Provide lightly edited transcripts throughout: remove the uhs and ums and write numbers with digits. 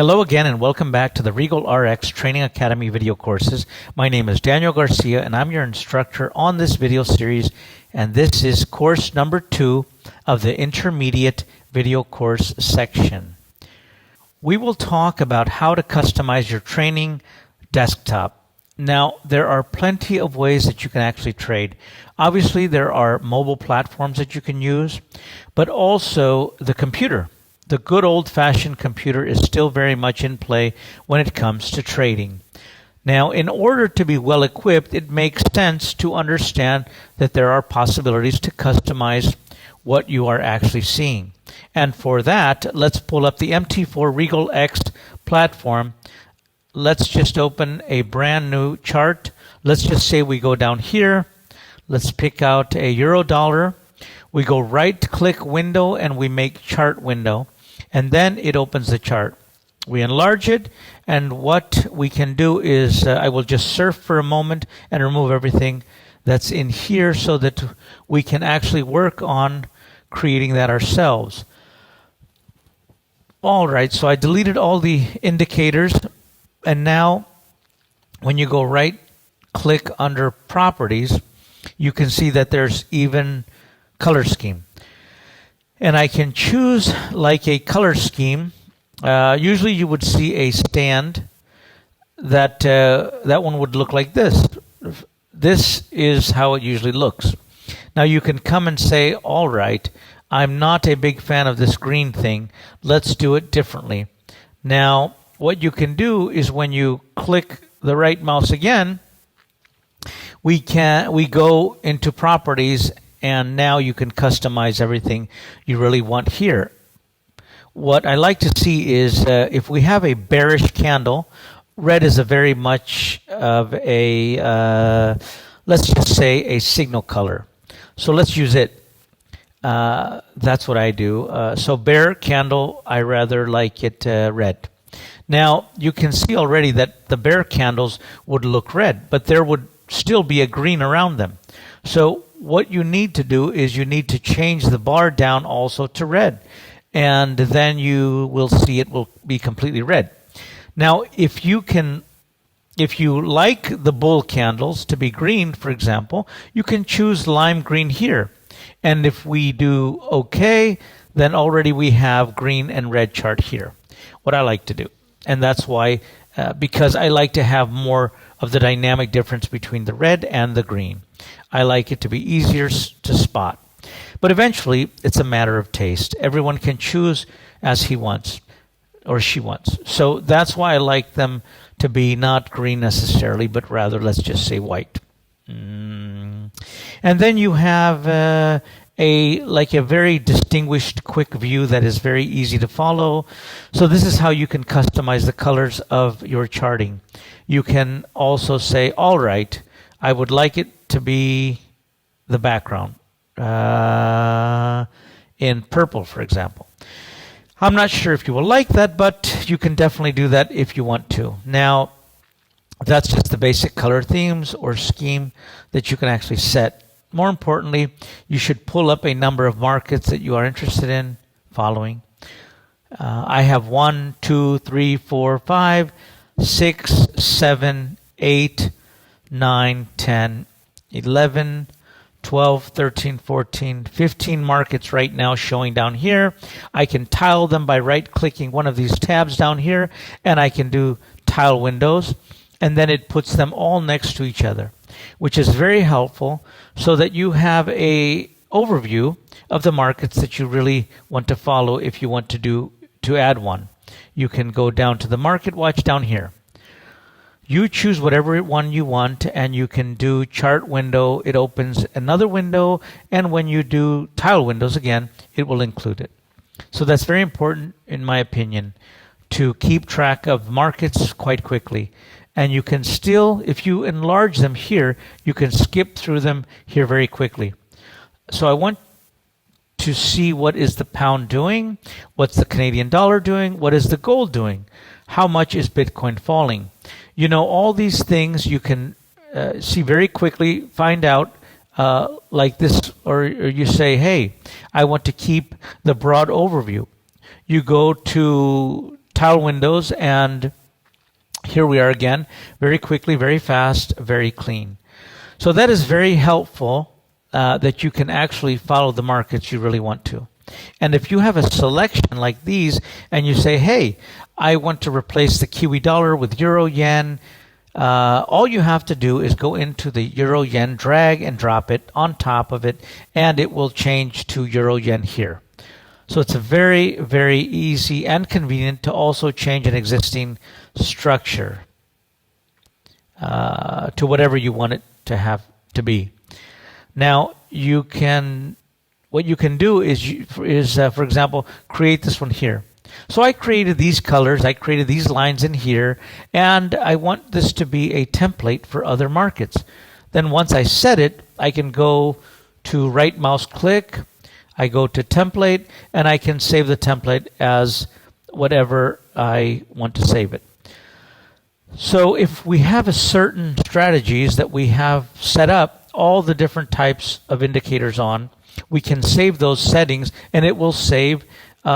Hello again and welcome back to the RegalRX Training Academy video courses. My name is Daniel Garcia and I'm your instructor on this video series, and this is course number 2 of the intermediate video course section. We will talk about how to customize your training desktop. Now, there are plenty of ways that you can actually trade. Obviously, there are mobile platforms that you can use, but also the computer. The good old-fashioned computer is still very much in play when it comes to trading. Now, in order to be well equipped, it makes sense to understand that there are possibilities to customize what you are actually seeing. And for that, let's pull up the MT4 RegalX platform. Let's just open a brand new chart. Let's just say we go down here. Let's pick out a euro dollar. We go right-click window and we make chart window. And then it opens the chart. We enlarge it, and what we can do is I will just surf for a moment and remove everything that's in here so that we can actually work on creating that ourselves. All right, so I deleted all the indicators, and now when you go right click under properties, you can see that there's even color scheme. And I can choose like a color scheme. Usually you would see a stand that one would look like this. This is how it usually looks. Now you can come and say, all right, I'm not a big fan of this green thing. Let's do it differently. Now what you can do is when you click the right mouse again, we go into properties, and now you can customize everything you really want here. What I like to see is if we have a bearish candle, red is a very much of a, let's just say a signal color. So let's use it. That's what I do. So bear candle, I rather like it red. Now you can see already that the bear candles would look red, but there would still be a green around them. So what you need to do is you need to change the bar down also to red, and then you will see it will be completely red. Now if you like the bull candles to be green, for example, you can choose lime green here, and if we do OK, then already we have green and red chart here. What I like to do, and that's why because I like to have more of the dynamic difference between the red and the green. I like it to be easier to spot. But eventually, it's a matter of taste. Everyone can choose as he wants or she wants. So that's why I like them to be not green necessarily, but rather, let's just say white. And then you have a very distinguished quick view that is very easy to follow. So this is how you can customize the colors of your charting. You can also say, all right, I would like it to be the background in purple, for example. I'm not sure if you will like that, but you can definitely do that if you want to. Now, that's just the basic color themes or scheme that you can actually set. More importantly, you should pull up a number of markets that you are interested in following. I have 1, 2, 3, 4, 5, 6, 7, 8, 9, 10, 11, 12, 13, 14, 15 markets right now showing down here. I can tile them by right-clicking one of these tabs down here, and I can do tile windows, and then it puts them all next to each other, which is very helpful so that you have a overview of the markets that you really want to follow. If you want to add one, you can go down to the market watch down here. You choose whatever one you want, and you can do chart window. It opens another window, and when you do tile windows again, it will include it. So that's very important, in my opinion, to keep track of markets quite quickly. And you can still, if you enlarge them here, you can skip through them here very quickly. So I want to see what is the pound doing, what's the Canadian dollar doing, what is the gold doing, how much is Bitcoin falling. You know, all these things you can see very quickly, find out like this, or you say, hey, I want to keep the broad overview. You go to tile windows, and here we are again, very quickly, very fast, very clean. So that is very helpful, that you can actually follow the markets you really want to. And if you have a selection like these and you say, hey, I want to replace the Kiwi dollar with euro yen, all you have to do is go into the euro yen, drag and drop it on top of it, and it will change to euro yen here. So it's a very, very easy and convenient to also change an existing structure to whatever you want it to have to be. Now what you can do is for example, create this one here. So I created these colors, I created these lines in here, and I want this to be a template for other markets. Then once I set it, I can go to right mouse click, I go to template, and I can save the template as whatever I want to save it. So if we have a certain strategies that we have set up all the different types of indicators on, we can save those settings, and it will save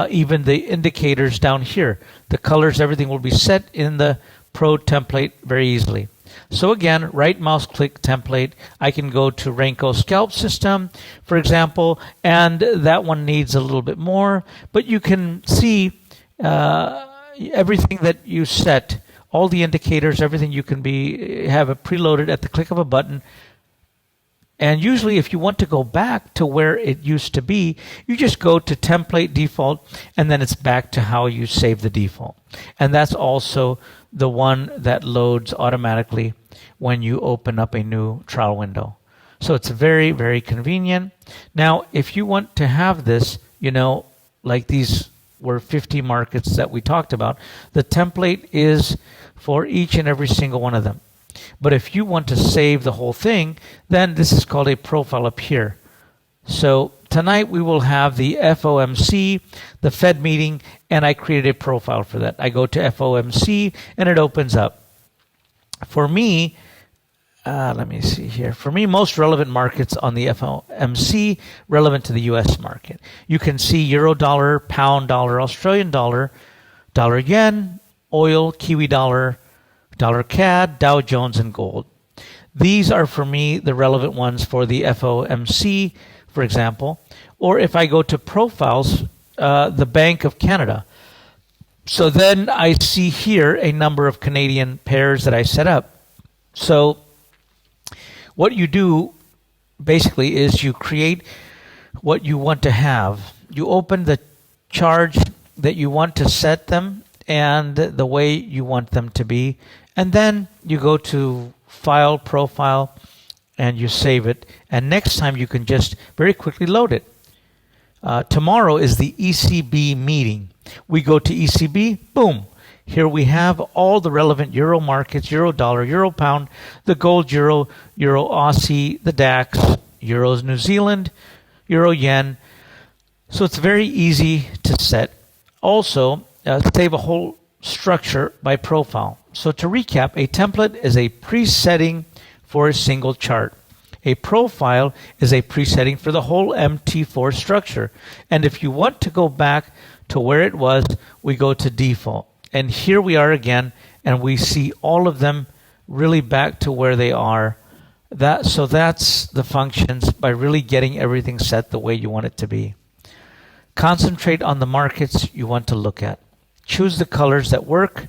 even the indicators down here. The colors, everything will be set in the Pro template very easily. So again, right mouse click template. I can go to Renko Scalp System, for example, and that one needs a little bit more, but you can see everything that you set, all the indicators, everything you can have it preloaded at the click of a button. And usually if you want to go back to where it used to be, you just go to template default, and then it's back to how you save the default. And that's also the one that loads automatically when you open up a new trial window. So it's very, very convenient. Now, if you want to have this, like these were 50 markets that we talked about, the template is for each and every single one of them. But if you want to save the whole thing, then this is called a profile up here. So tonight we will have the FOMC, the Fed meeting, and I created a profile for that. I go to FOMC and it opens up. For me, let me see here. For me, most relevant markets on the FOMC relevant to the US market. You can see euro dollar, pound dollar, Australian dollar, dollar yen, oil, Kiwi dollar, dollar CAD, Dow Jones, and gold. These are for me the relevant ones for the FOMC, for example. Or if I go to profiles, the Bank of Canada. So then I see here a number of Canadian pairs that I set up. So what you do basically is you create what you want to have. You open the charge that you want to set them and the way you want them to be. And then you go to File, Profile, and you save it. And next time you can just very quickly load it. Tomorrow is the ECB meeting. We go to ECB, boom. Here we have all the relevant euro markets, euro dollar, euro pound, the gold euro, euro Aussie, the DAX, euros New Zealand, euro yen. So it's very easy to set. Also, save a whole structure by profile. So to recap, a template is a presetting for a single chart. A profile is a presetting for the whole MT4 structure. And if you want to go back to where it was, we go to default. And here we are again, and we see all of them really back to where they are. So that's the functions by really getting everything set the way you want it to be. Concentrate on the markets you want to look at. Choose the colors that work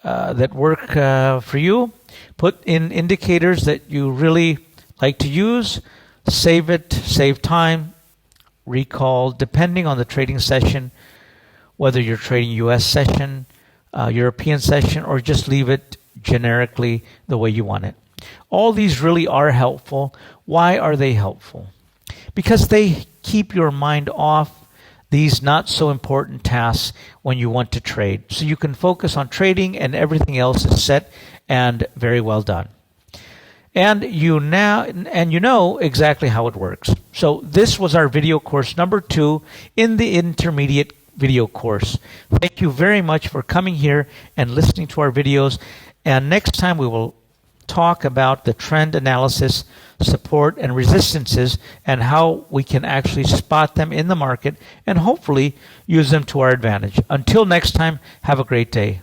for you. Put in indicators that you really like to use. Save it, save time, recall, depending on the trading session, whether you're trading US session, European session, or just leave it generically the way you want it. All these really are helpful. Why are they helpful? Because they keep your mind off these not so important tasks when you want to trade. So you can focus on trading and everything else is set and very well done. And you know exactly how it works. So this was our video course number 2 in the intermediate video course. Thank you very much for coming here and listening to our videos. And next time we will talk about the trend analysis, support, and resistances, and how we can actually spot them in the market and hopefully use them to our advantage. Until next time, have a great day.